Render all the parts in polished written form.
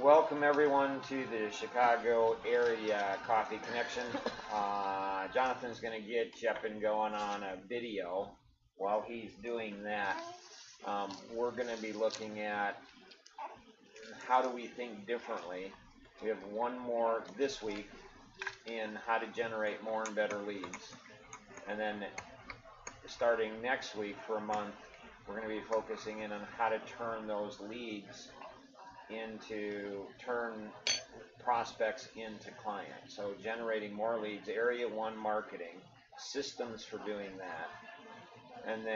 Welcome everyone to the Chicago area coffee connection. Jonathan's going to get Jeppin going on a video. While he's doing that, we're going to be looking at how do we think differently. We have one more this week in how to generate more and better leads. And then starting next week for a month, we're going to be focusing in on how to turn those leads turn prospects into clients. So generating more leads, area one marketing, systems for doing that. And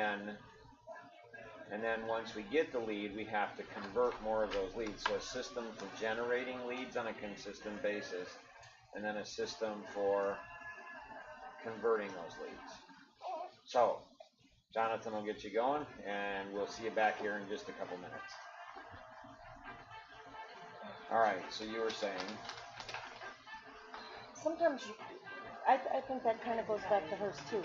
then once we get the lead, we have to convert more of those leads. So a system for generating leads on a consistent basis, and then a system for converting those leads. So Jonathan will get you going, and we'll see you back here in just a couple minutes. All right, so you were saying. Sometimes I think that kind of goes back to hers too.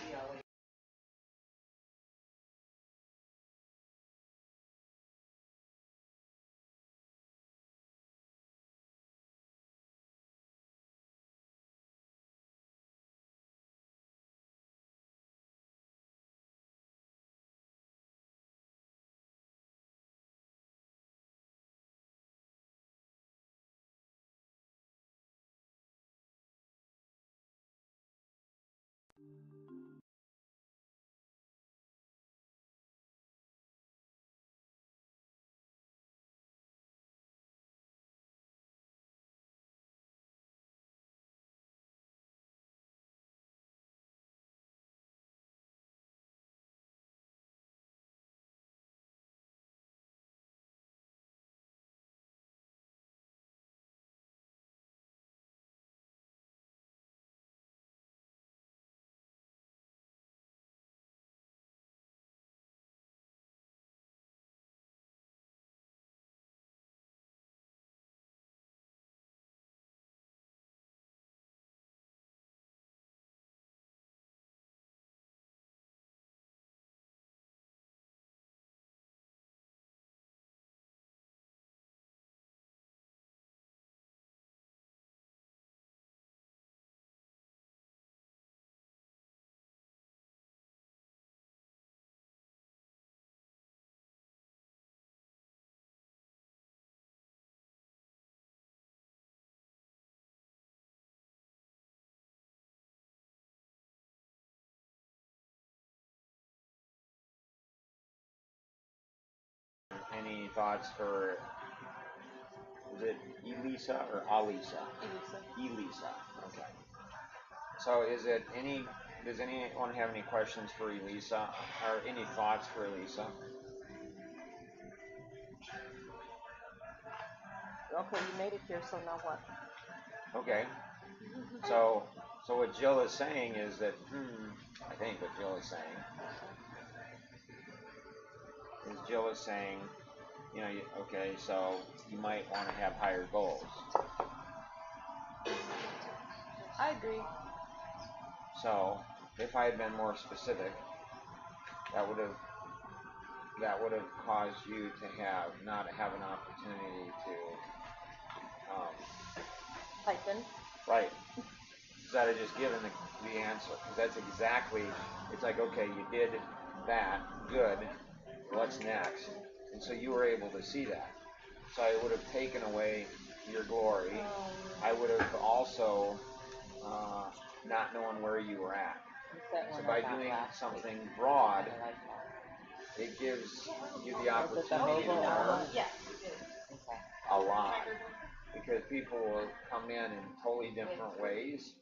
Any thoughts for, is it Elisa or Alisa? Elisa. Okay. So does anyone have any questions for Elisa or any thoughts for Elisa? Okay, you made it here, so now what? Okay. So what Jill is saying is that, I think what Jill is saying okay, so you might want to have higher goals. I agree. So if I had been more specific, that would have caused you to not have an opportunity to Type in. right. Instead of just given the answer, because that's exactly. It's like, okay, you did that, good. What's next? And so you were able to see that. So I would have taken away your glory. I would have also not known where you were at. So by doing something broad, it gives you the opportunity to learn a lot. Because people will come in totally different ways.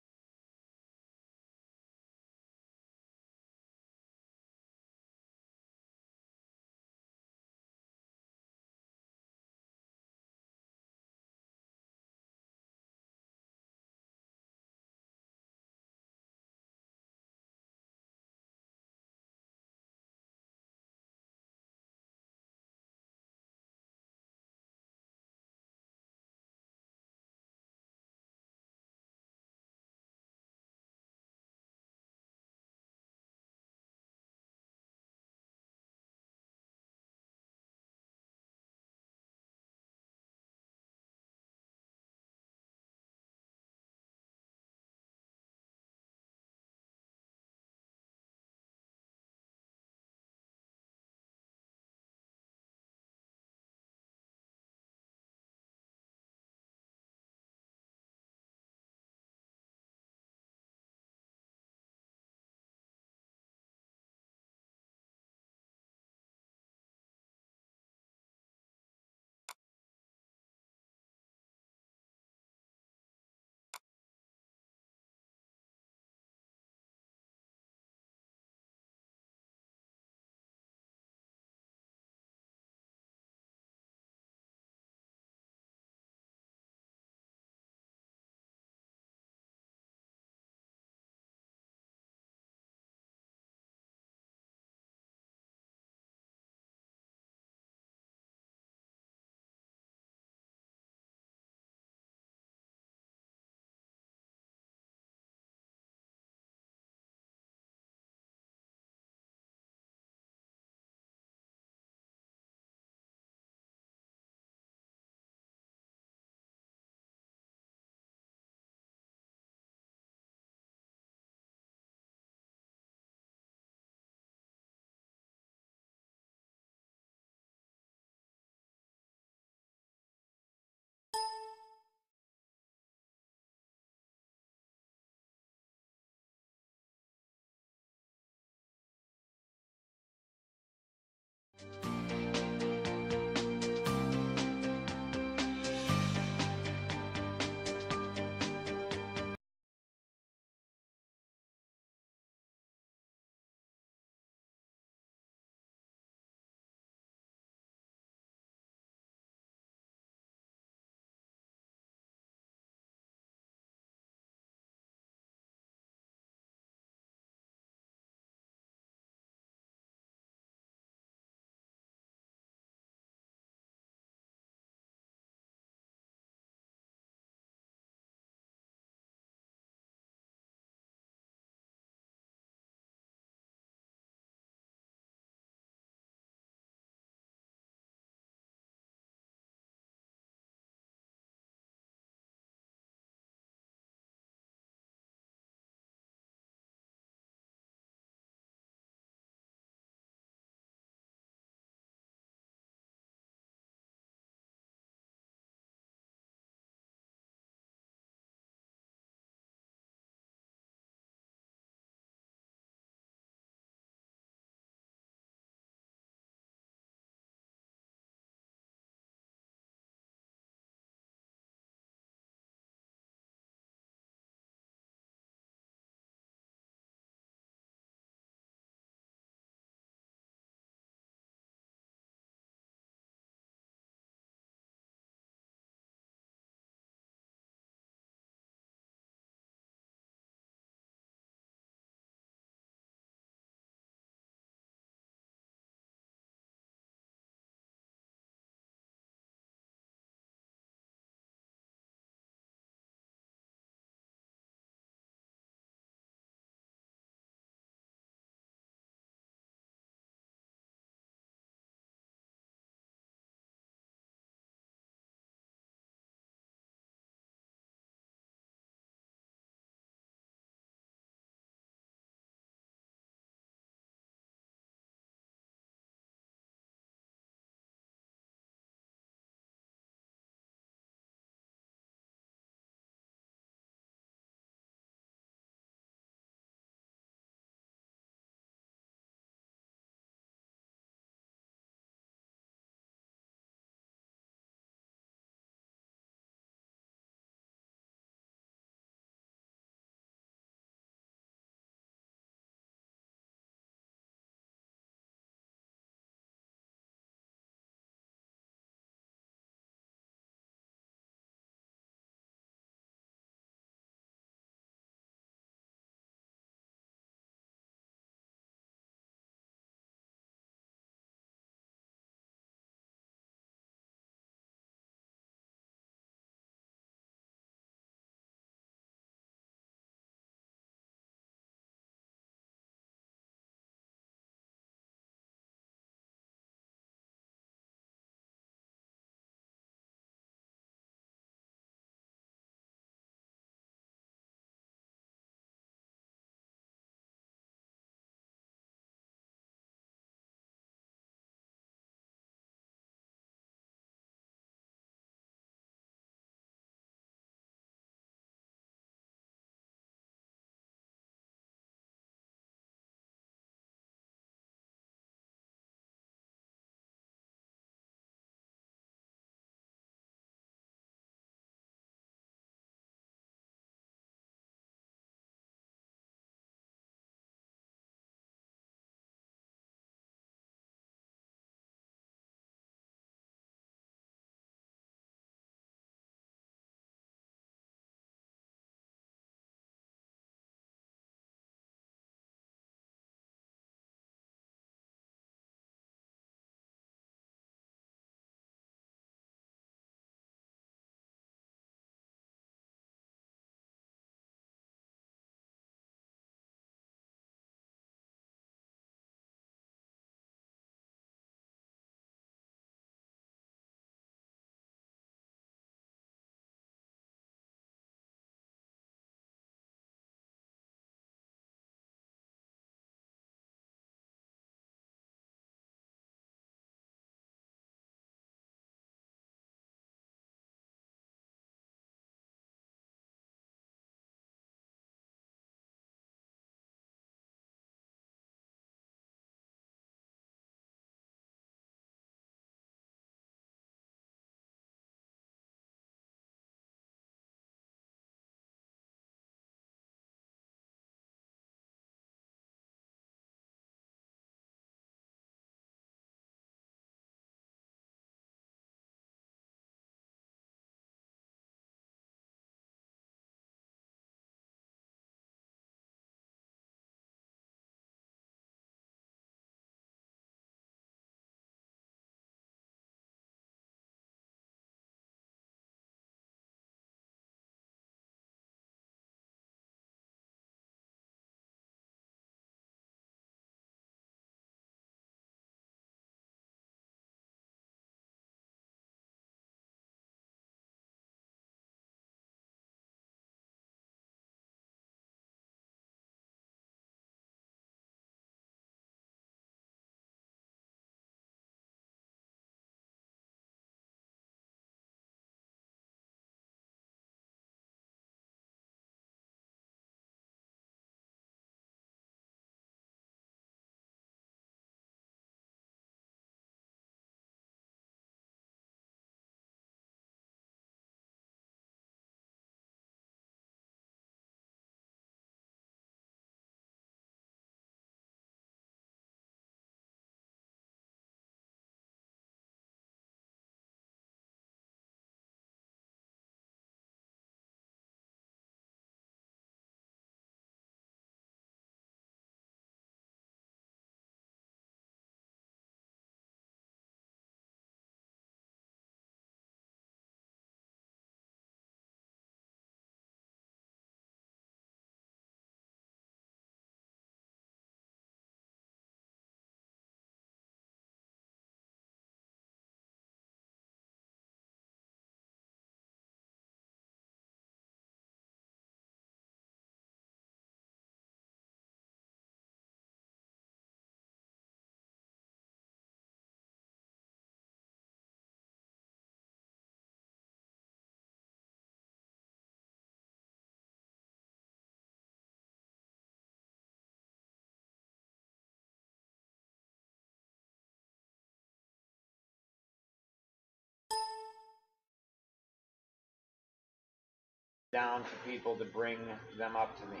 down to people to bring them up to me.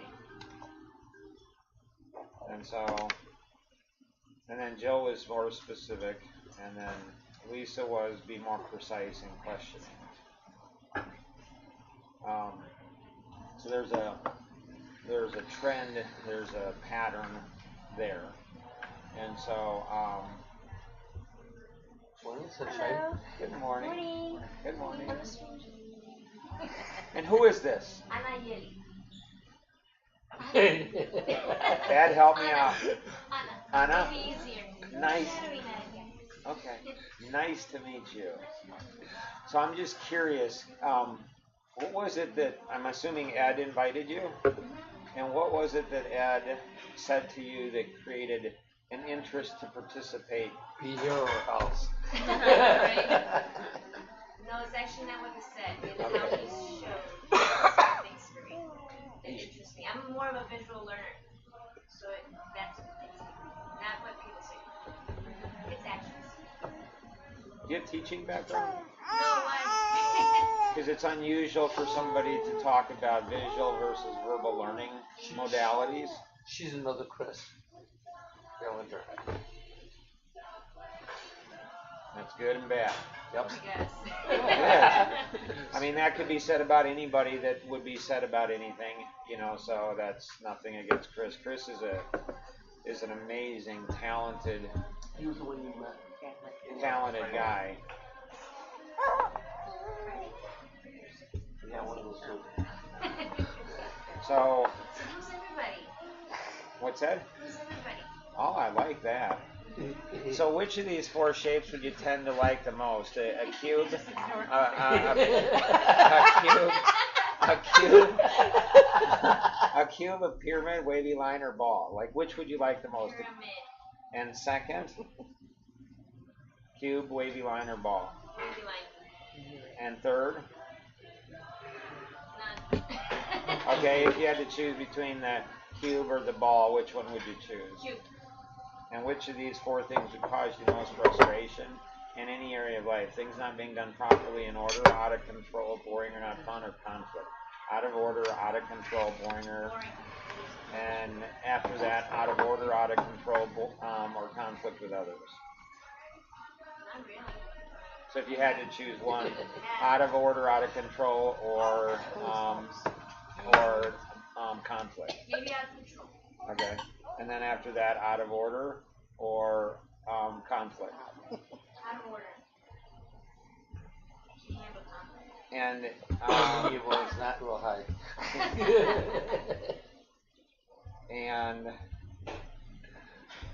And so, and then Jill was more specific, and then Lisa was be more precise in questioning. So there's a trend, there's a pattern there, and so Morning, sunshine. good morning. Morning. Good morning. And who is this? Ana Yeli. Dad, help me out. Ana. Anna? Maybe easier. Nice. Carolina, yeah. Okay. Nice to meet you. So I'm just curious, what was it that, I'm assuming Ed invited you? And what was it that Ed said to you that created an interest to participate? Be here or else. Right? No, it's actually not what he said. It's how Okay. he showed some things for me that interest me. I'm more of a visual learner, so that's it's not what people say. It's actions. Do you have teaching background? No, what? Because it's unusual for somebody to talk about visual versus verbal learning modalities. She's another Chris. Bellinger. That's good and bad. Yep. Yes. I mean, that could be said about anybody that would be said about anything, you know, so that's nothing against Chris. Chris is an amazing, talented He was the one you met. guy. Yeah, one of those two. So, Who's everybody? what's that? Who's everybody? Oh, I like that. So which of these four shapes would you tend to like the most? A cube? A cube, a pyramid, wavy line, or ball? Like, which would you like the most? Pyramid. And second? Cube, wavy line, or ball? Wavy line. And third? None. Okay, if you had to choose between the cube or the ball, which one would you choose? Cute. And which of these four things would cause you the most frustration in any area of life? Things not being done properly in order, out of control, boring or not fun, or conflict. Out of order, out of control, boring or, Boring. and after that, out of order, out of control, or conflict with others. Not really. So if you had to choose one, out of order, out of control, or conflict. Maybe out of control. Okay. And then after that, out of order or conflict. Out of order. Can't handle conflict. And He was not real high. and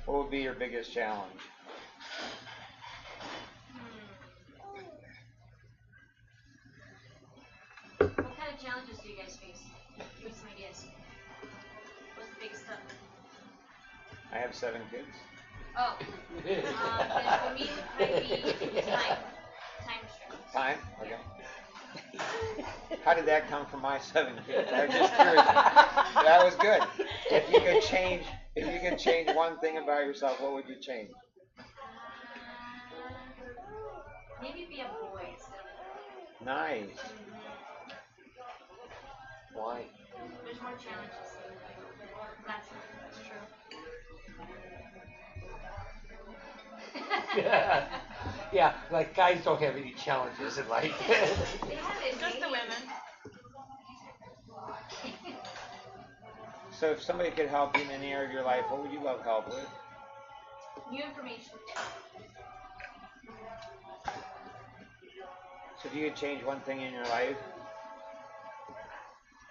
what would be your biggest challenge? What kind of challenges do you guys face? Give me some ideas. What's the biggest stuff? I have 7 kids. Oh, then for me it would probably be time. Time restrictions. Time? Okay. How did that come from my 7 kids? I was just curious. That was good. If you could change one thing about yourself, what would you change? Maybe be a boy instead of a girl. Nice. Why? There's more challenges. That's true. Yeah, like guys don't have any challenges in life. They have it. Just the women. So if somebody could help you in any area of your life, what would you love help with? New information. So if you could change one thing in your life,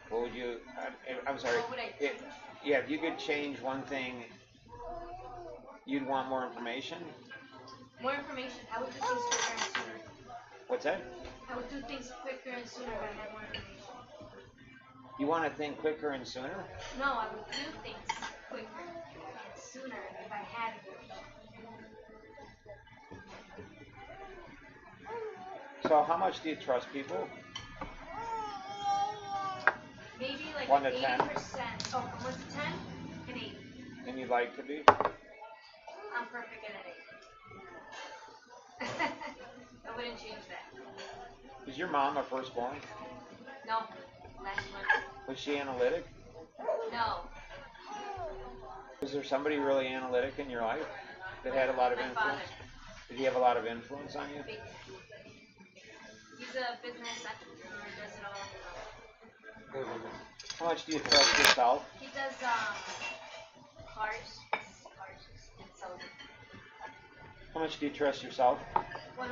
what would you, I'm sorry, What would I if you could change one thing, you'd want more information? More information. I would do things quicker and sooner. What's that? I would do things quicker and sooner if I had more information. You want to think quicker and sooner? No, I would do things quicker and sooner if I had information. So how much do you trust people? Maybe like 1 to 80%. 10. Oh, 1 to 10? An 8. And you'd like to be? I'm perfect at an 8. I wouldn't change that. Is your mom a firstborn? No. last month. Was she analytic? No. Was there somebody really analytic in your life that had a lot of My influence? father. Did he have a lot of influence on you? Big. He's a business entrepreneur, does it all. How much do you trust yourself? He does cars and sells them. How much do you trust yourself? 100%.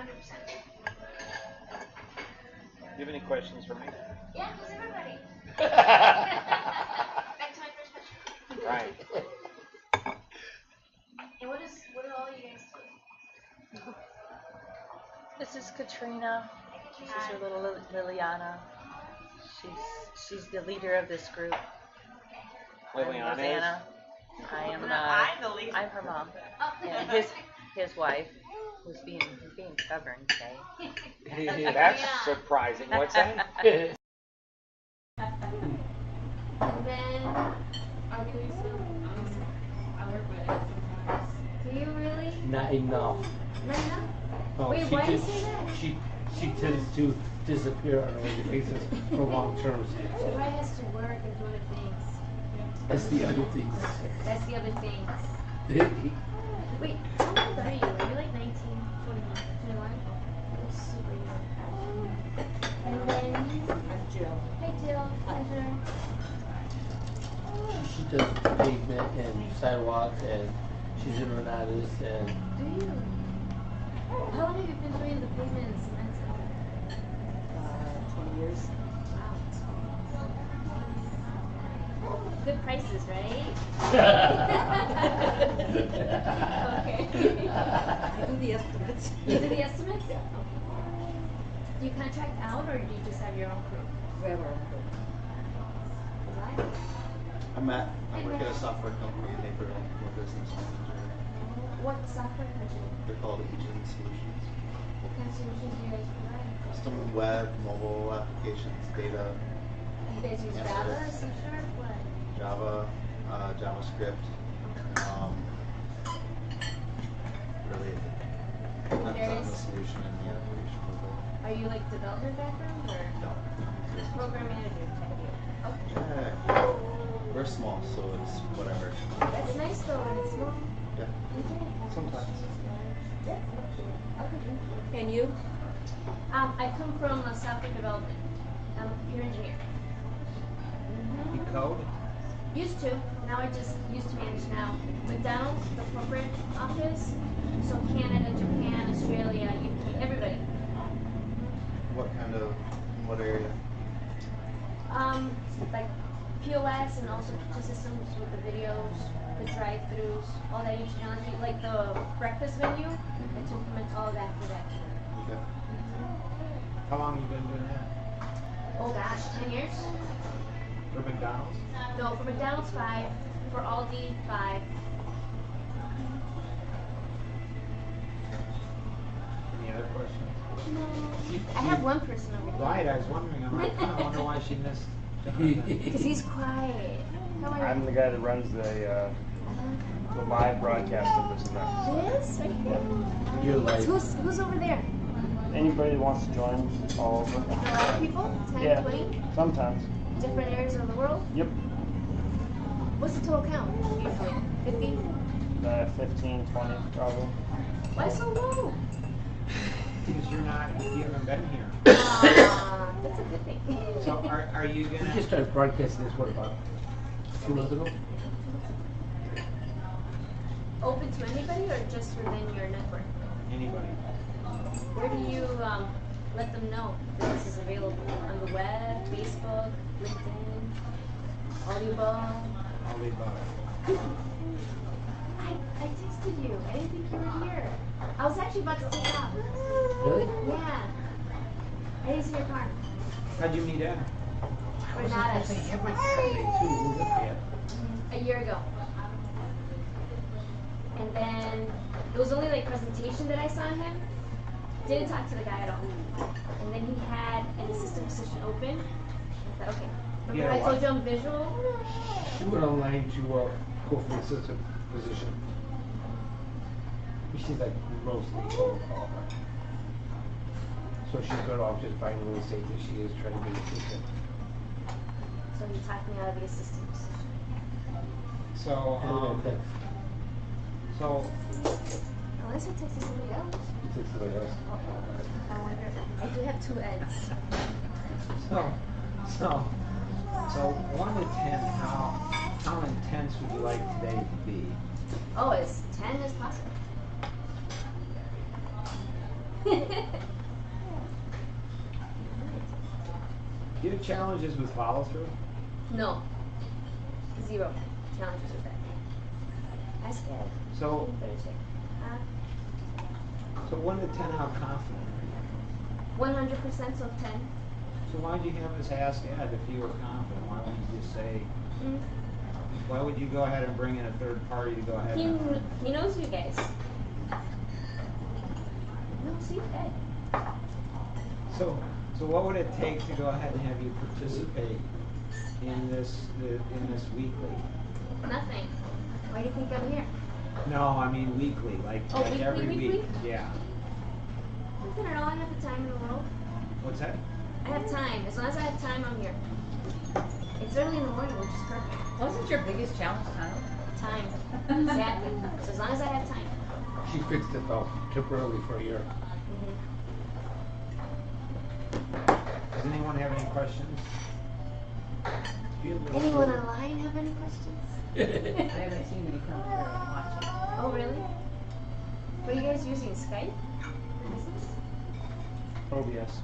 Do you have any questions for me? Yeah, who's everybody? Back to my first question. Right. And what do all you guys do? This is Katrina. This is her little Liliana. She's the leader of this group. Liliana is? Rosanna. I'm her mom. Oh. And his wife, who's being stubborn today. That's surprising. What's that? And then, I work with it sometimes. do you really? Not enough. Not enough? No, Wait, she why do you just- say that? She tends to disappear on a regular basis for long terms. She probably has to work and do other things. That's the other things. That's the other things. Wait, how old are you? Are you like 19, 21? You're super young. And then, I'm Jill. hi Jill, pleasure. She does pavement and sidewalks, and she's in Renatus, and Do you? How long have you been doing the pavement and cement stuff? 20 years. Wow. Good prices, right? Okay. I do the estimates. You do the estimates? Okay. Do you contract out or do you just have your own crew? Whoever. What? I'm Matt. I work at a software company in Naperville. I'm a business manager. What software company? They're called Agent Solutions. What kind of solutions do you guys provide? Custom web, mobile applications, data, You guys use Java, C#, what? Java, JavaScript. Really, it depends on the Various- solution and the application. Are you like development background or No. just program manager type deal? Okay. We're small, so it's whatever. That's nice though when it's small. Yeah. Sometimes. Okay. And you? I come from software development. I'm a computer engineer. you code. Used to. Now I just used to manage now. McDonald's, the corporate office. So Canada, Japan, Australia, UK, everybody. What kind of, in what area? Like POS and also picture systems with the videos, the drive-throughs, all that functionality, like the breakfast menu, and to implement all that for that. Okay. How long have you been doing that? Oh gosh, 10 years? For McDonald's? No, for McDonald's 5, for Aldi 5. Any other questions? I have one person over here. Right, I was wondering, I kind of wonder why she missed. Because he's quiet. How are I'm you? the guy that runs the live broadcast of this event. This right here? Your life. Who's over there? Anybody that wants to join, all over. Like a lot of people? 10, Yeah. 20? Sometimes. Different areas of the world? Yep. What's the total count usually? 50? 15, 20 probably. Why so low? Because you haven't been here. That's a good thing. So are you We gonna? just started broadcasting this, what, about 2 months ago? Open to anybody or just within your network? Anybody? Where do you let them know that this is available? On the web, Facebook, LinkedIn, Audible? All the above. I texted you. I didn't think you were here. I was actually about to take off. Really? Yeah. I didn't see your car. How'd you meet Ed? Or not us. A year ago. And then it was only like presentation that I saw him. Didn't talk to the guy at all. And then he had an assistant position open. I thought, okay. Remember Yeah, I told what? you I'm visual? She went online to go for the assistant position. She's like mostly overqualified. So she's better off just buying real estate than she is trying to be an assistant. So he talked me out of the assistant position. So, so Unless he takes somebody else. He took somebody else. I wonder. I do have 2 Eds. So 1 to 10, how intense would you like today to be? Oh, as 10 as possible. Do you have challenges with follow through? No. 0 challenges with that. Ask Ed. So, Better check. so 1 to 10, how confident are you? 100%, so 10. So why'd you have us ask Ed if you were confident? Why wouldn't you just say, Mm. why would you go ahead and bring in a third party to go ahead and... He knows you guys. No, see, Ed. So what would it take to go ahead and have you participate in this weekly? Nothing. Why do you think I'm here? No, I mean weekly, like weekly, every weekly? week. Yeah. I don't know. I have the time in the world. What's that? I have time. As long as I have time, I'm here. It's early in the morning, which is perfect. Wasn't your biggest challenge time? Time. Exactly. So as long as I have time. She fixed it though, temporarily for a year. Does anyone have any questions? Anyone online have any questions? I haven't seen any come through and watch it. Oh, really? What are you guys using? Skype? Business? OBS.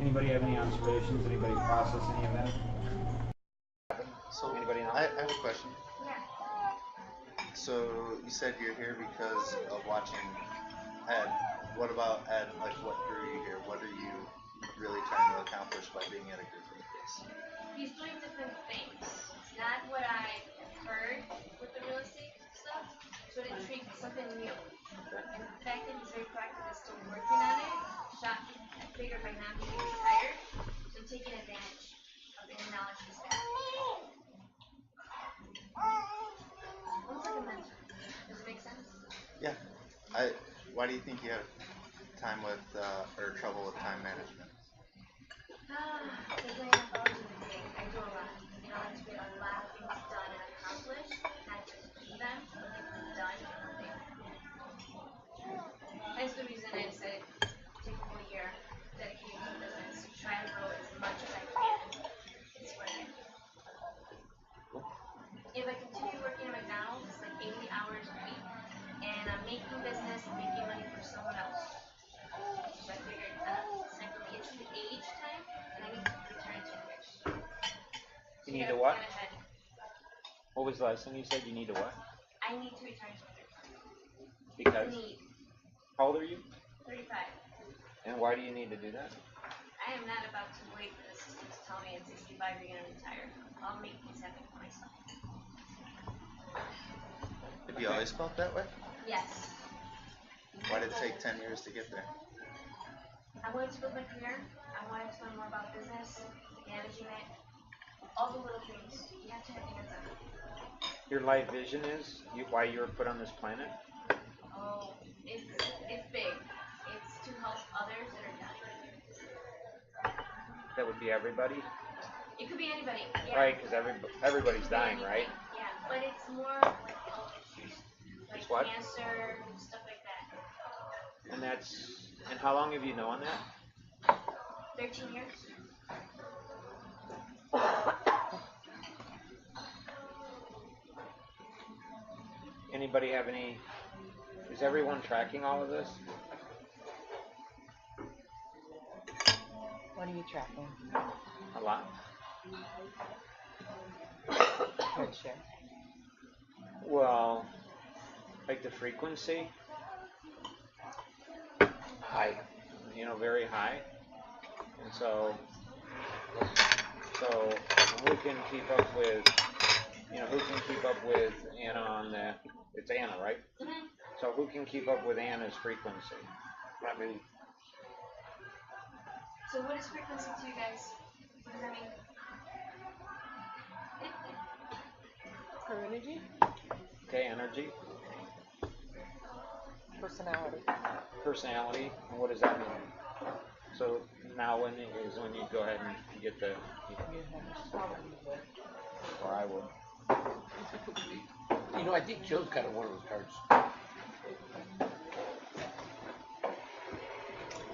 Anybody have any observations? Anybody process any of that? So Anybody know? I have a question. Yeah. So you said you're here because of watching Ed. What about Ed? Like, what drew you here? What are you really trying to accomplish by being at a group like this? He's doing different things. It's not what I heard with the real estate stuff, so it intrigued me, something new. And the fact that he's very proactive and still working on it, shocked me. I figured by now he'd be retired, so I'm taking advantage of the knowledge he's got. Almost like a mentor. Does it make sense? Yeah. Why do you think you have time with or trouble with time management? Because I am always in the day. I do a lot. You know, I like to get a lot of things done and accomplished, not just do them, but get them done in a day. That's the reason I decided to take a whole year dedicated to the business, try and grow as much as I can. It's worth it. If I continue working at McDonald's, it's like 80 hours a week, and I'm making business and making money for someone else. So I figured, it's time for me. It's the age time, and I need to return to it. You need to what? What was the last thing you said? You need to what? I need to return to it. Because? Need. How old are you? 35. And why do you need to do that? I am not about to wait for the system to tell me at 65 you're going to retire. I'll make things happen for myself. Have you always felt that way? Yes. Why did it take 10 years to get there? I wanted to build my career. I wanted to learn more about business, managing it, all the little things. You have to have hands on it. Your life vision is why you were put on this planet? Oh, it's big. It's to help others that are dying. That would be everybody? It could be anybody. Yeah. Right, because everybody's dying, right? Yeah, but it's more like health issues, like It's what? cancer, stuff like that. And how long have you known that? 13 years. Anybody have any, is everyone tracking all of this? What are you tracking? A lot? Good share. Well, like the frequency, high, very high. And so who can keep up with Anna on that? It's Anna, right? Mm-hmm. So who can keep up with Anna's frequency? I mean, So what is frequency to you guys? What does that mean? Her energy? okay, energy, Personality. personality, and what does that mean? So now when you go ahead and get the, or I would. You know, I think Joe's got one of those cards.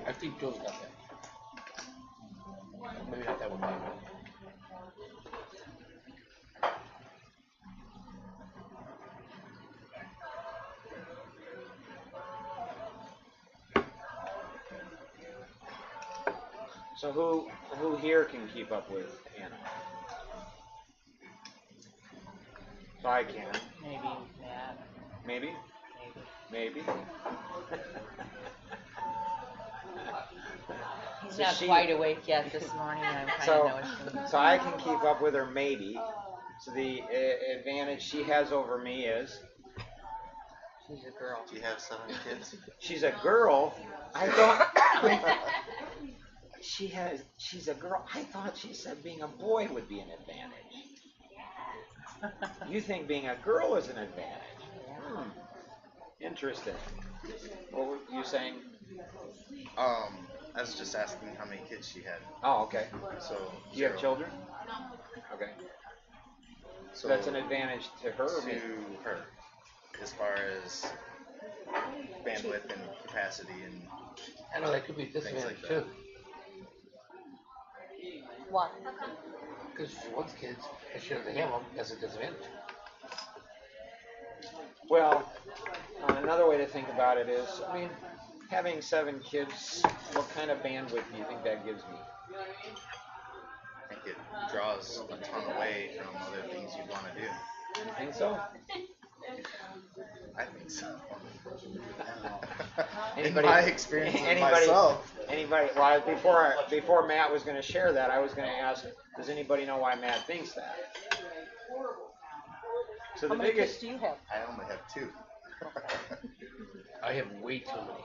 I think Joe's got that. Maybe not that one. So who here can keep up with Anna? So I can. Maybe Matt. Maybe? Maybe. He's So not she- quite awake yet this morning. I'm kind So, of noticing. so I can keep up with her maybe. So the advantage she has over me is She's a girl. Do you have 7 kids? she's a girl. I thought she's a girl. I thought she said being a boy would be an advantage. You think being a girl is an advantage? Interesting. What were you saying? I was just asking how many kids she had. Oh, okay. So Do you have 0. children? Okay. So that's an advantage to her or me? To her, as far as bandwidth and capacity and I know that could be a things disadvantage like too. that. What? Because she wants kids and she doesn't have them, that's a disadvantage. Well, another way to think about it is, I mean, having 7 kids, what kind of bandwidth do you think that gives me? I think it draws a ton away from other things you'd want to do. You think so? I think so. In Anybody- my experience with anybody- myself. Anybody? Well, before Matt was going to share that, I was going to ask, does anybody know why Matt thinks that? So How the many biggest, kids do you have? I only have 2. I have way too many.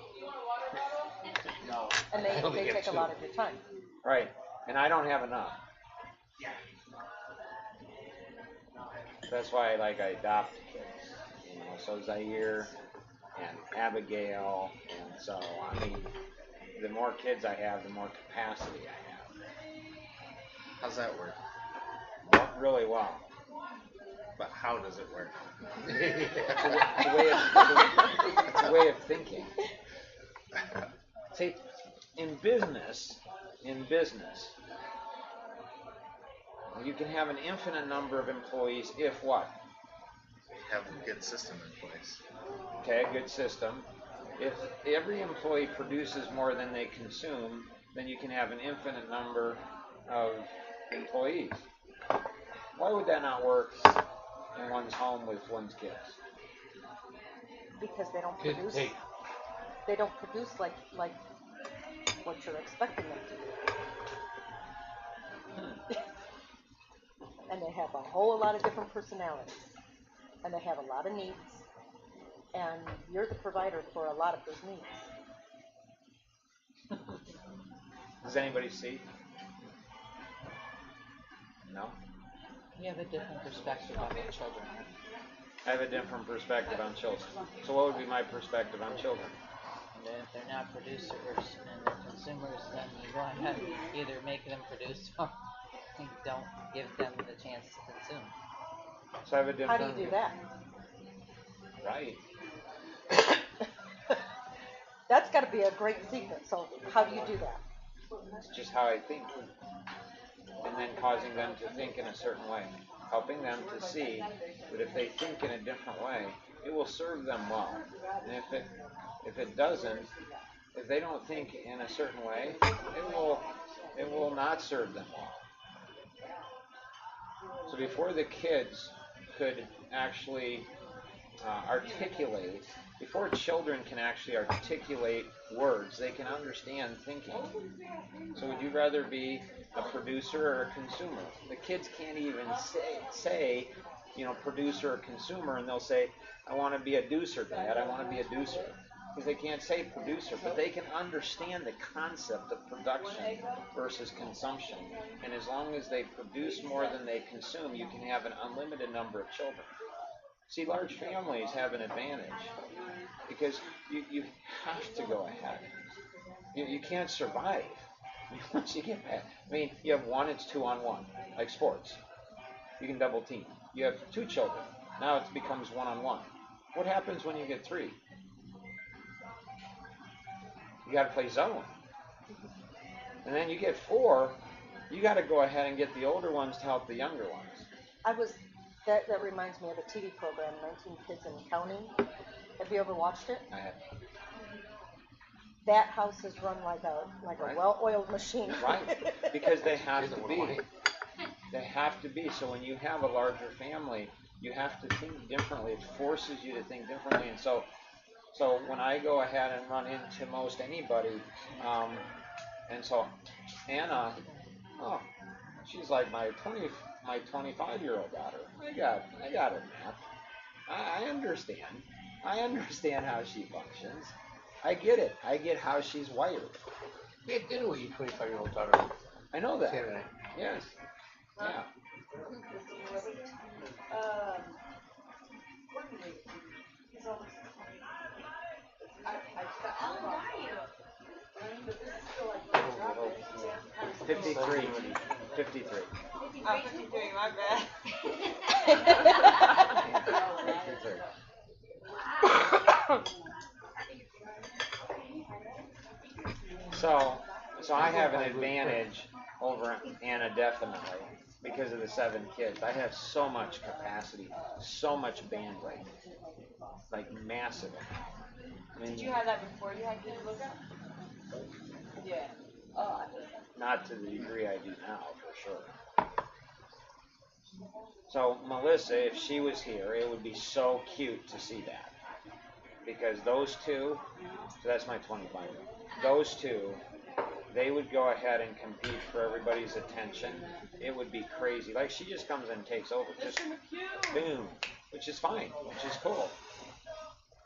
And I only they have take a 2. lot of your time. right? And I don't have enough. That's why I adopt kids. You know, so Zaire and Abigail, and so I mean, the more kids I have, the more capacity I have. How's that work? Not really well. But how does it work? It's a way of thinking. See, in business, you can have an infinite number of employees if what? Have a good system in place. Okay, a good system. If every employee produces more than they consume, then you can have an infinite number of employees. Why would that not work in one's home with one's kids? Because they don't Good produce. take. They don't produce like what you're expecting them to do. And they have a whole lot of different personalities. And they have a lot of needs. And you're the provider for a lot of those needs. Does anybody see? No? You have a different perspective on your children. I have a different perspective on children. So what would be my perspective on children? And then if they're not producers and they're consumers, then you go ahead and either make them produce or you don't give them the chance to consume. So I have a different. How do you do that? Right. That's got to be a great secret. So how do you do that? It's just how I think. And then causing them to think in a certain way. Helping them to see that if they think in a different way, it will serve them well. And if it doesn't, if they don't think in a certain way, it will not serve them well. So before the kids could actually articulate, before children can actually articulate words, they can understand thinking. So would you rather be a producer or a consumer? The kids can't even say, producer or consumer, and they'll say, I want to be a deucer, Dad, I want to be a deucer. Because they can't say producer, but they can understand the concept of production versus consumption. And as long as they produce more than they consume, you can have an unlimited number of children. See, large families have an advantage because you have to go ahead. You can't survive. Once you get past, I mean, you have one, it's 2-on-1, like sports. You can double team. You have 2 children. Now it becomes 1-on-1. What happens when you get 3? You got to play zone. And then you get 4. You got to go ahead and get the older ones to help the younger ones. That reminds me of a TV program, 19 Kids and Counting. Have you ever watched it? I have. That house is run like a Right. well-oiled machine. Right, because they have to be. They have to be. So when you have a larger family, you have to think differently. It forces you to think differently. And so when I go ahead and run into most anybody, and so Anna, oh, she's like my 25-year-old daughter. I got her, Matt. I understand. I understand how she functions. I get it. I get how she's wired. We had dinner with your 25-year-old daughter I know that. Saturday. Yes. Yeah. How old are you? 53. 53. 53, my bad. 53. So I have an advantage over Anna definitely because of the 7 kids. I have so much capacity, so much bandwidth, like massive. I mean, Did you have that before you had kids, Luca? Yeah. not to the degree I do now, for sure. So Melissa, if she was here, it would be so cute to see that. Because those 2, so that's my 25. Those 2, they would go ahead and compete for everybody's attention. It would be crazy. Like she just comes and takes over, just boom, which is fine, which is cool.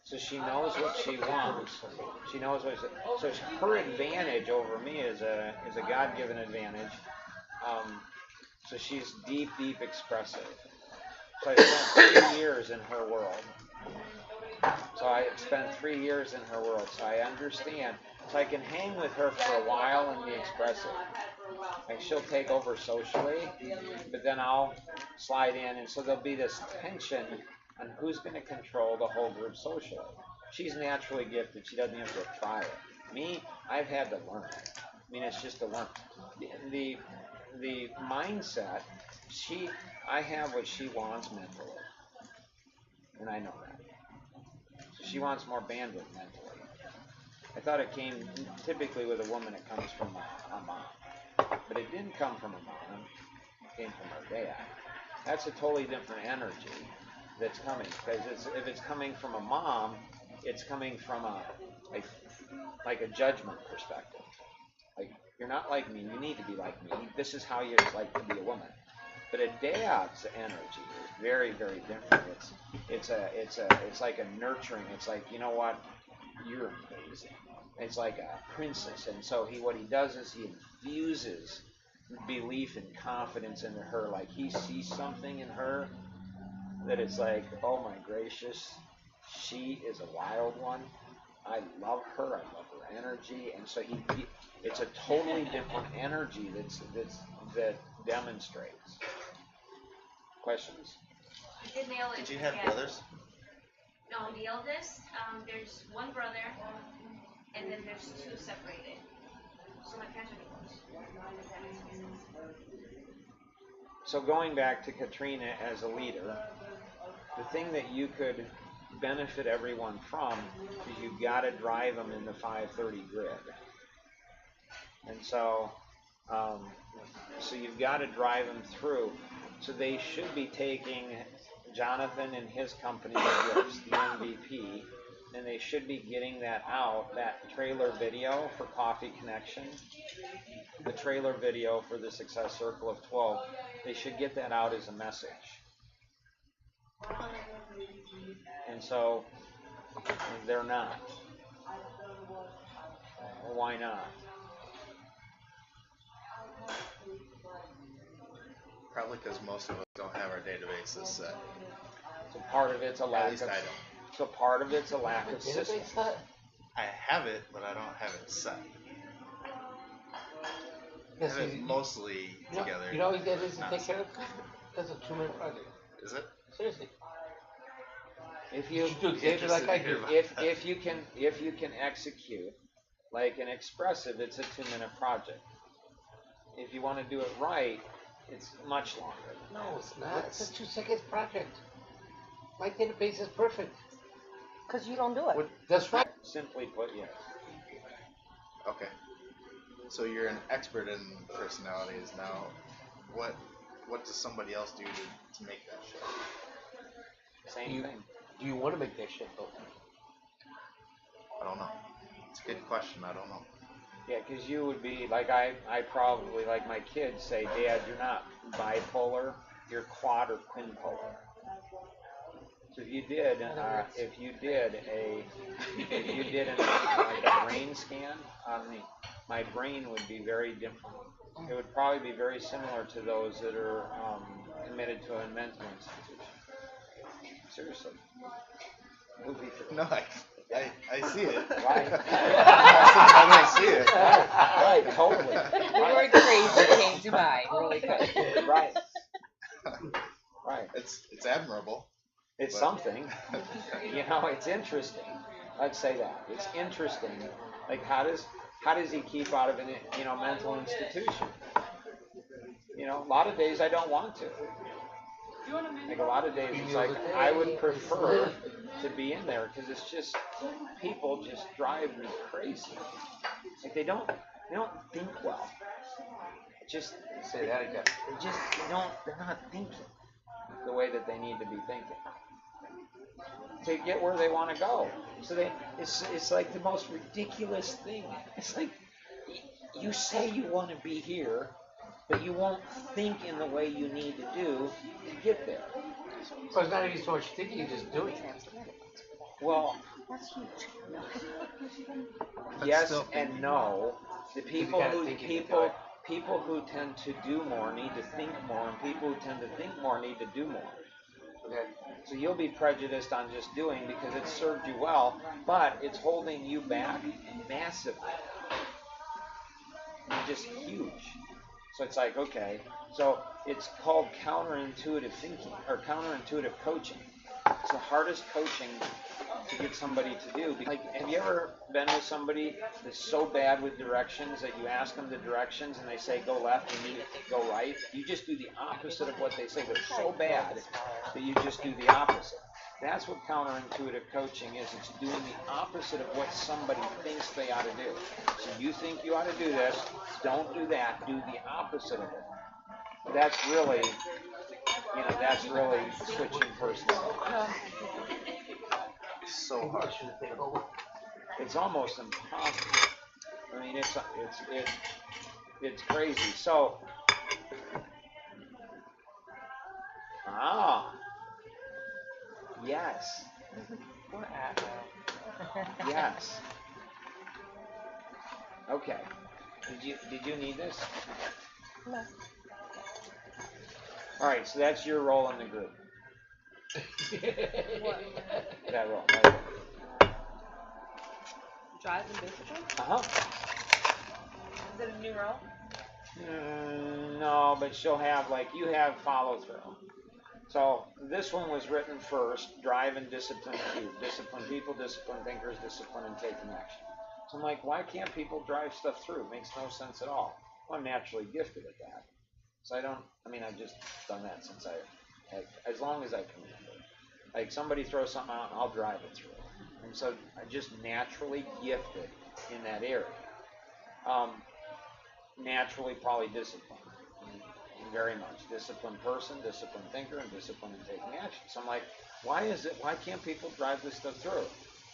So she knows what she wants. She knows what. So her advantage over me is a God-given advantage. So she's deep expressive. So I spent 3 years in her world. So I spent 3 years in her world. So I understand. So I can hang with her for a while and be expressive. Like she'll take over socially, but then I'll slide in, and so there'll be this tension on who's going to control the whole group socially. She's naturally gifted. She doesn't have to try it. Me, I've had to learn. I mean, it's just to learn. The mindset, I have what she wants mentally, and I know that. So she wants more bandwidth mentally. I thought it came typically with a woman. It comes from a mom, but it didn't come from a mom. It came from her dad. That's a totally different energy that's coming, because if it's coming from a mom, it's coming from a judgment perspective. Like, you're not like me. You need to be like me. This is how you're like to be a woman. But a dad's energy is very, very different. It's like a nurturing. It's like, you know what? You're amazing. It's like a princess. And so what he does is he infuses belief and confidence into her. Like he sees something in her that it's like, oh my gracious, she is a wild one. I love her. I love her energy. And so it's a totally different energy that demonstrates. Questions? You did nail it. Did you have Yeah. brothers? No, the eldest, there's one brother, and then there's 2 separated. So my parents are divorced. If that makes any sense. So going back to Katrina as a leader, the thing that you could benefit everyone from is you've got to drive them in the 530 grid. And so you've got to drive them through. So they should be taking Jonathan and his company gifts, the MVP, and they should be getting that out, that trailer video for Coffee Connection, the trailer video for the Success Circle of 12. They should get that out as a message. And so they're not. Well, why not? Probably because most of us don't have our databases set. So part of it's a lack At least of. I don't. So part of it's a lack of system. I have it, but I don't have it set. Yes, have it you- mostly together. You know how easy that is to Not take care of? simple. That's a 2-minute project. Is it? Seriously. If You you should do exactly like I do. if you can execute like an expressive, it's a 2-minute project. If you want to do it right, it's much longer. No, it's not. It's a 2-second project. My database is perfect. Cause you don't do it. That's right. Simply put, yes. Okay. So you're an expert in personalities now. What does somebody else do to make that shift? Same thing. Do you want to make that shit though? I don't know. It's a good question. I don't know. Yeah, because you would be like I probably like my kids say, Dad, you're not bipolar, you're quad or quinpolar. So if you did like a brain scan on me, my brain would be very different. It would probably be very similar to those that are committed to a mental institution. Seriously. Movie for No, I see it. Right. I see it. Right, totally. The word crazy came to mind really quick. Right. Right. It's admirable. It's But- something. You know, it's interesting. Let's say that. It's interesting. Like how does he keep out of an mental institution? You know, a lot of days I don't want to. Like a lot of days it's like I would prefer to be in there because it's just people just drive me crazy. Like they don't think well. Just Say that again. they're not thinking the way that they need to be thinking to get where they want to go. So it's like the most ridiculous thing. It's like you say you want to be here, but you won't think in the way you need to do to get there. So it's not even so much thinking, you just do it. Well, That's huge. yes still and thinking. no. The people gotta who think you can do it. people who tend to do more need to think more, and people who tend to think more need to do more. Okay. So you'll be prejudiced on just doing because it served you well, but it's holding you back massively. Just huge. So it's like, okay, so it's called counterintuitive thinking or counterintuitive coaching. It's the hardest coaching to get somebody to do. Like, have you ever been with somebody that's so bad with directions that you ask them the directions and they say go left and you go right? You just do the opposite of what they say. They're so bad that you just do the opposite. That's what counterintuitive coaching is. It's doing the opposite of what somebody thinks they ought to do. So you think you ought to do this, don't do that, do the opposite of it. That's really switching personality. So hard. It's almost impossible. I mean, it's crazy. So, yes, yes. Okay. Did you need this? No. All right. So that's your role in the group. That role. Right? Drive and discipline? Uh-huh. Is it a new role? No, but she'll have, like, you have follow through. So this one was written first, drive and discipline two. Discipline people, discipline thinkers, discipline and taking action. So I'm like, why can't people drive stuff through? It makes no sense at all. Well, I'm naturally gifted at that. So I've just done that since as long as I can remember. Like somebody throws something out and I'll drive it through. And so I'm just naturally gifted in that area. Naturally probably disciplined. Very much. Disciplined person, disciplined thinker, and disciplined in taking action. So I'm like, why can't people drive this stuff through?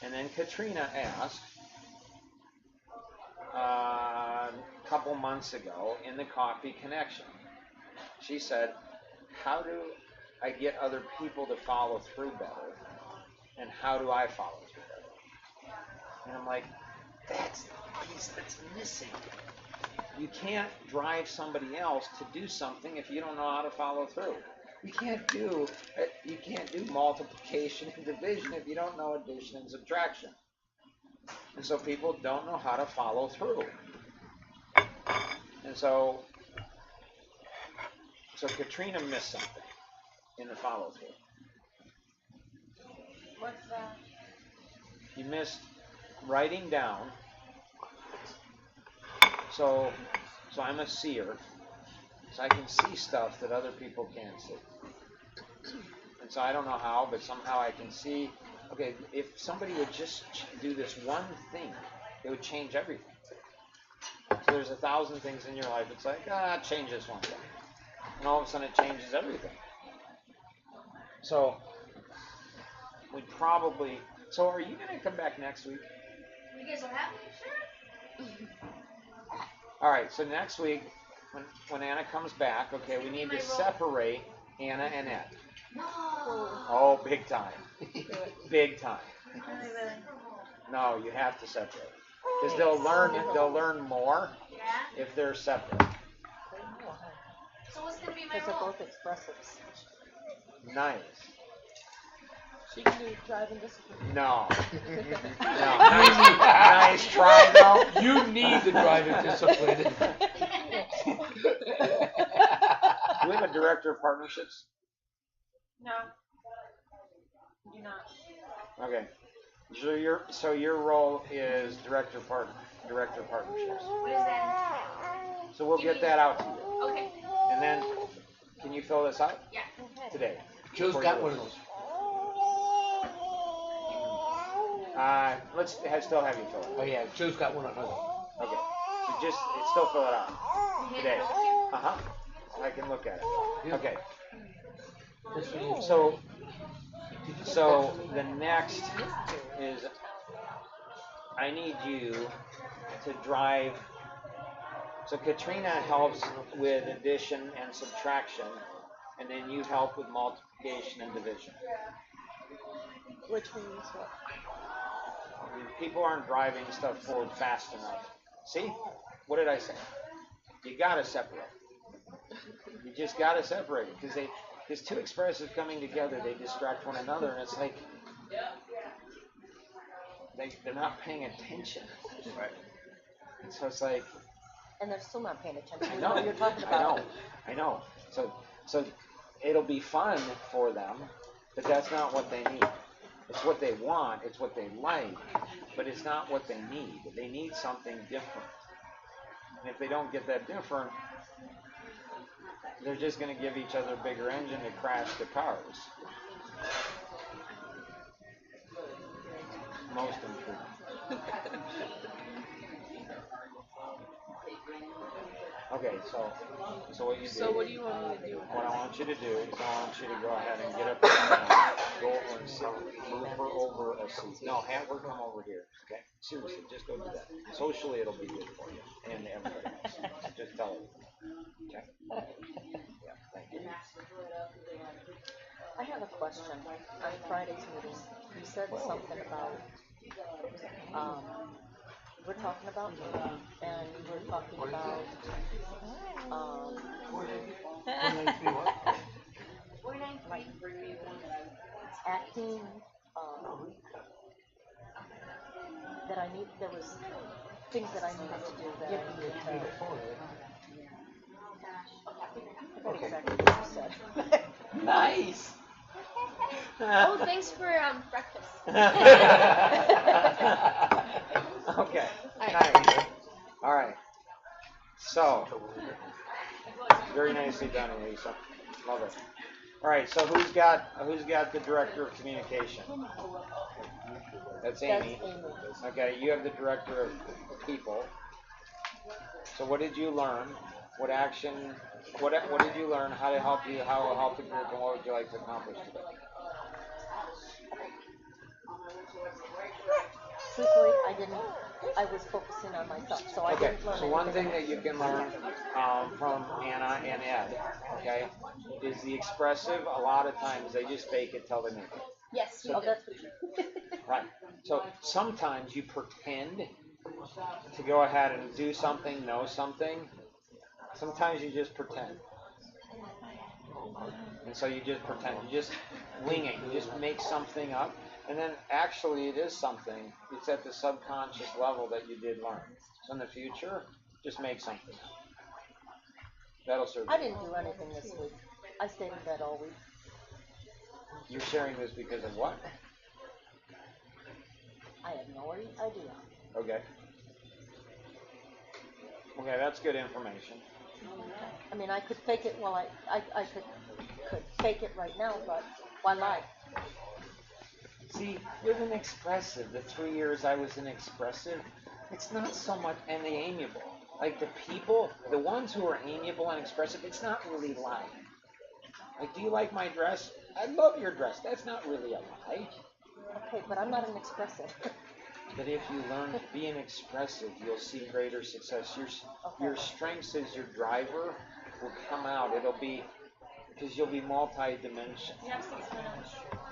And then Katrina asked a couple months ago in the Coffee Connection. She said, how do I get other people to follow through better? And how do I follow through better? And I'm like, that's the piece that's missing. You can't drive somebody else to do something if you don't know how to follow through. You can't do multiplication and division if you don't know addition and subtraction. And so people don't know how to follow through. And And so Katrina missed something in the follow through. What's that? You missed writing down. So I'm a seer, so I can see stuff that other people can't see. And so I don't know how, but somehow I can see, okay, if somebody would just do this one thing, it would change everything. So there's 1,000 things in your life, it's like, change this one thing. And all of a sudden it changes everything. So so are you going to come back next week? You guys will have me? Sure. All right, so next week, when Anna comes back, okay, we need to separate Anna and Ed. No. Oh, big time. Big time. No, you have to separate. Because they'll learn more Yeah? if they're separate. So what's going to be my Because they're role? both expressives. Nice. She can do driving discipline. No. No. Nice try, though. You need the driving discipline. Do we have a director of partnerships? No. Do not. Okay. So your role is director of partnerships. What is that? So we'll get that out to you. Okay. And then, can you fill this out? Yeah. Today. Joe's got one of those. Let's still have you fill it. Oh yeah, Joe's got one of those. Okay. So just still fill it out today. I can look at it. Yeah. Okay. This one is- So the next is I need you to drive. So Katrina helps with addition and subtraction, and then you help with multiplication and division. Which means what? People aren't driving stuff forward fast enough. See? What did I say? You gotta separate. You just gotta separate it because two expressives coming together, they distract one another, and it's like they're not paying attention. Right. And so it's like And they're still not paying attention. I We know know what you're talking about. I know. So it'll be fun for them, but that's not what they need. It's what they want, it's what they like, but it's not what they need. They need something different. And if they don't get that different, they're just going to give each other a bigger engine to crash the cars. Most improved. Okay, so what you do? So what do you want me to do? What I want you to do is I want you to go ahead and get up and go over and sit, move her over a seat. No, have her come over here. Okay, seriously, just go do that. Socially, it'll be good for you and everybody else. Just tell her. Okay. Yeah, thank you. I have a question. On Friday's meeting, you said something about, we're talking about me, and you were talking about, like acting, that there was things that I needed to do that I needed to. I forgot exactly what you said. Nice. Oh, thanks for breakfast. Okay. Nice. All right. So, very nicely done, Elisa. Love it. All right. So who's got the director of communication? That's Amy. Okay. You have the director of people. So what did you learn? What action? What did you learn? How to help you? How to help the group? And what would you like to accomplish today? Truthfully, I was focusing on myself, so I Okay, didn't learn so one anything. thing that you can learn from Anna and Ed, okay, is the expressive. A lot of times they just fake it till they make it. Yes, So- oh, that's what you. Right. So sometimes you pretend to go ahead and do something, know something. Sometimes you just pretend. And so you just pretend. You just wing it. You just make something up. And then actually it is something. It's at the subconscious level that you did learn. So in the future, just make something up. That'll serve I you. didn't do anything this week. I stayed in bed all week. You're sharing this because of what? I have no idea. Okay. Okay, that's good information. I mean, I could fake it while I could fake it right now, but why lie? See, with an expressive, the 3 years I was an expressive, it's not so much, and the amiable. Like the people, the ones who are amiable and expressive, it's not really lying. Like, do you like my dress? I love your dress. That's not really a lie. Okay, but I'm not an expressive. But if you learn to be an expressive, you'll see greater success. Your strengths as your driver will come out. It'll be, because you'll be multi-dimensional.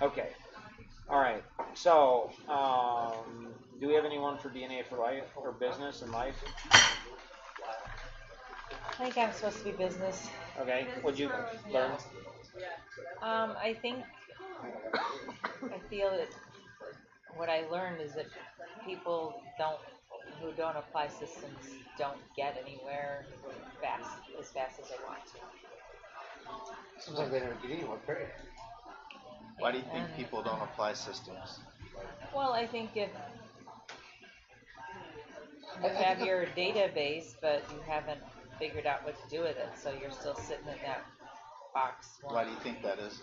Okay. All right. So, do we have anyone for DNA for life or business and life? I think I'm supposed to be business. Okay. What'd you learn? I feel that what I learned is that people who don't apply systems don't get anywhere as fast as they want to. Seems like they never get anywhere, period. Why do you think people don't apply systems? Well, I think if you have your database, but you haven't figured out what to do with it, so you're still sitting in that box. Why do you think that is?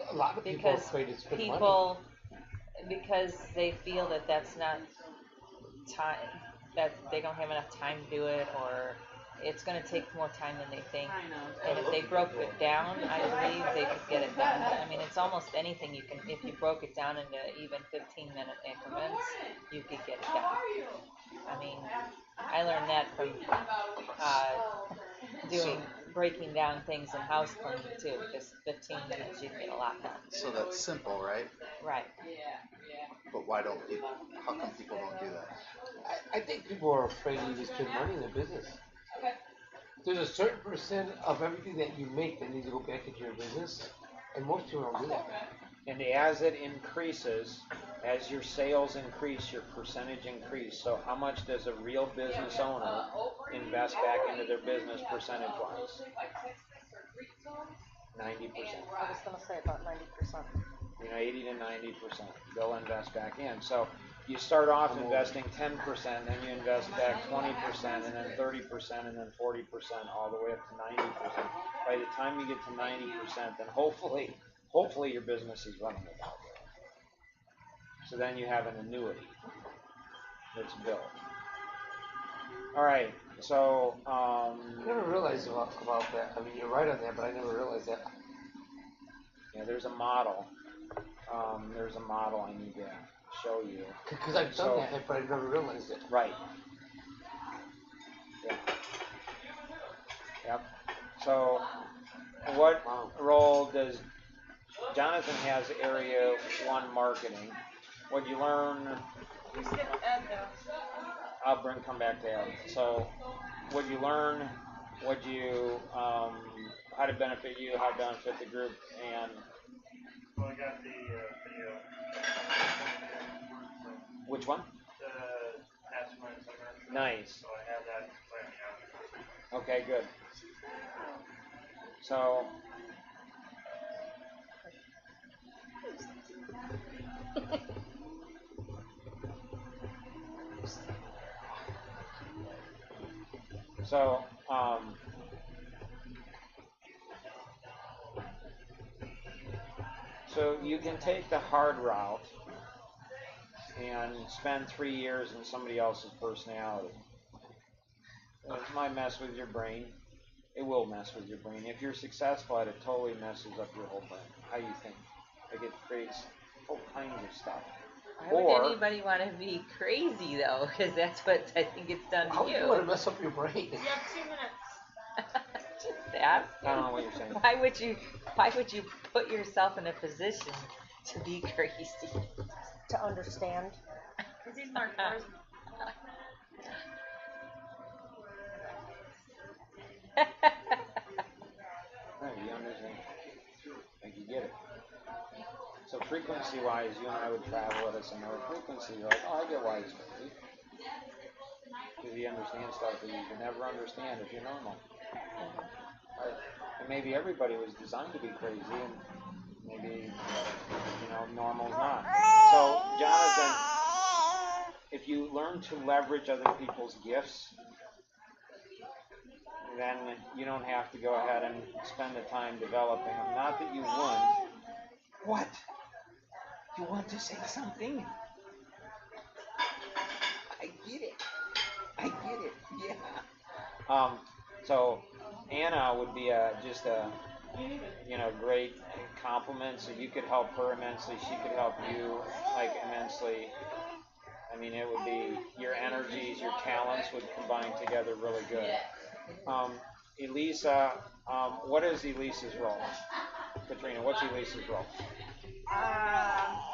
A lot of people are afraid to spend money. Because they feel that that's not time, that they don't have enough time to do it, or it's going to take more time than they think. And if they broke it down, I believe they could get it done. I mean, it's almost anything you can, if you broke it down into even 15-minute increments, you could get it done. I mean, I learned that from breaking down things in house cleaning too. Just 15 minutes, you can get a lot done. So that's simple, right? Right. But why don't people? How come people don't do that? I think people are afraid to even spend money in their business. There's a certain percent of everything that you make that needs to go back into your business, and most people don't do that. And as it increases, as your sales increase, your percentage increase. So how much does a real business owner invest back into their business percentage-wise? 90%. I was going to say about 90%. 80 to 90%. They'll invest back in. So you start off investing 10%, then you invest back 20%, and then 30%, and then 40%, all the way up to 90%. By the time you get to 90%, then hopefully your business is running without it. So then you have an annuity that's built. All right. So I never realized about that. I mean, you're right on that, but I never realized that. Yeah, there's a model. There's a model I need to show you. Because I've done that, but I've never realized it. Right. Yeah. Yep. So, what role does Jonathan has Area 1 marketing? What'd you learn? I'll come back to Ed. So, what'd you learn? What'd you, how to benefit you, how to benefit the group, and well, I got the video. Which one? The Mastermind Summer. Nice. So I have that planning out. Okay, good. So, so you can take the hard route and spend 3 years in somebody else's personality. It might mess with your brain. It will mess with your brain. If you're successful at it, totally messes up your whole brain. How you think. Like it creates all kinds of stuff. Why would anybody want to be crazy though? Because that's what I think it's done to How you. would you want to mess up your brain? You have 2 minutes. Just that. I don't know what you're saying. Why would you put yourself in a position to be crazy? To understand. Because he's learned first. Right, you understand. Like you get it. So frequency-wise, you and I would travel at a similar frequency. You're like, oh, I get why he's crazy. Because you understand stuff that you can never understand if you're normal. And maybe everybody was designed to be crazy, and maybe, normal's not. So, Jonathan, if you learn to leverage other people's gifts, then you don't have to go ahead and spend the time developing them. Not that you wouldn't. What? You want to say something? I get it. Yeah. So Anna would be just a great compliment. So you could help her immensely. She could help you immensely. I mean, it would be your energies, your talents would combine together really good. Elisa, what is Elisa's role? Katrina, what's Elisa's role?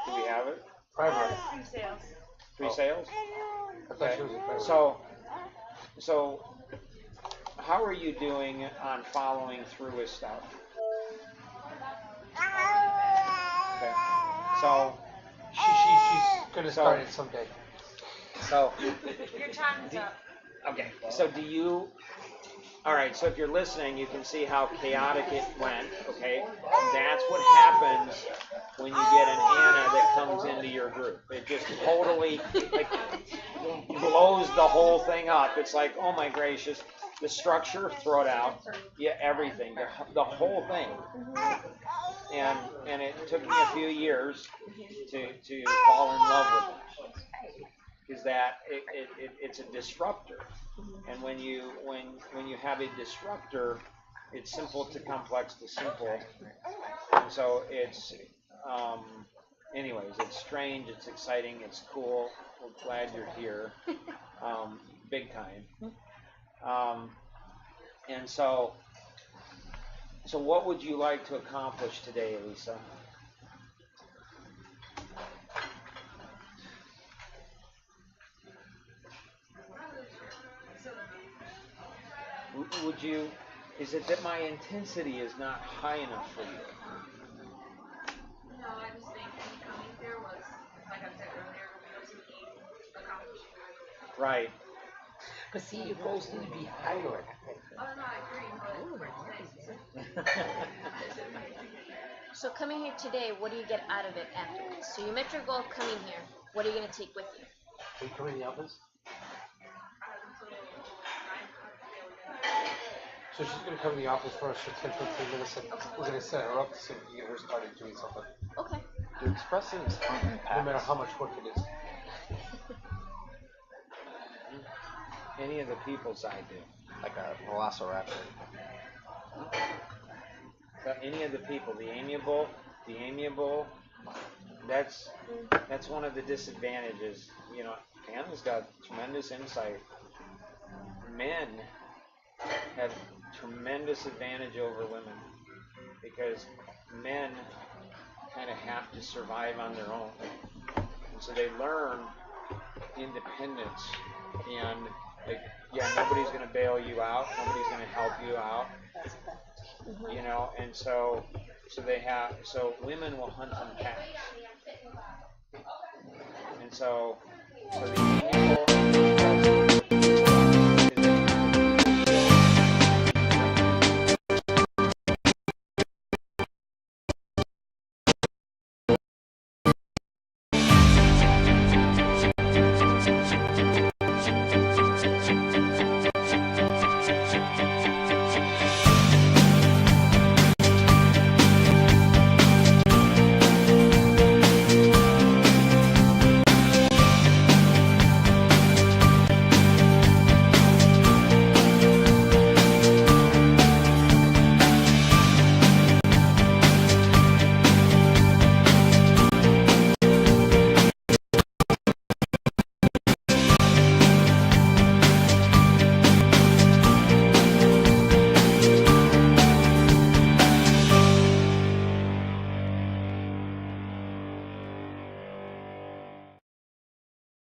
Do we have it? Primary. Pre-sales. Pre-sales? I thought she was a primary. So, how are you doing on following through with stuff? Okay. So, she's gonna start it someday. So, Your time's up. okay. So all right, so if you're listening, you can see how chaotic it went, okay? That's what happens when you get an Anna that comes into your group. It just totally, blows the whole thing up. It's like, oh my gracious, the structure, throw it out. Yeah, everything, the whole thing. And it took me a few years to fall in love with it. Is that it's a disruptor, and when you have a disruptor, it's simple to complex to simple, and so it's anyways, it's strange, it's exciting, it's cool. We're glad you're here, big time. And so what would you like to accomplish today, Elisa? Is it that my intensity is not high enough for you? No, I just think coming here was, like I said earlier, was a key accomplishment. Right. But see, your goals need to be higher. Oh, no, I agree, but for today. So coming here today, what do you get out of it afterwards? So you met your goal of coming here. What are you going to take with you? Are you coming in the office? So she's going to come in the office for us for 10, 15 minutes, and we're going to set her up so we can get her started doing something. Okay. Do expressives fun? No matter how much work it is. Any of the people's I do. Like a velociraptor. But any of the people, the amiable, that's one of the disadvantages. Anna's got tremendous insight. Men have tremendous advantage over women because men kind of have to survive on their own, and so they learn independence and nobody's going to bail you out, nobody's going to help you out, and so women will hunt in packs, and so the amiable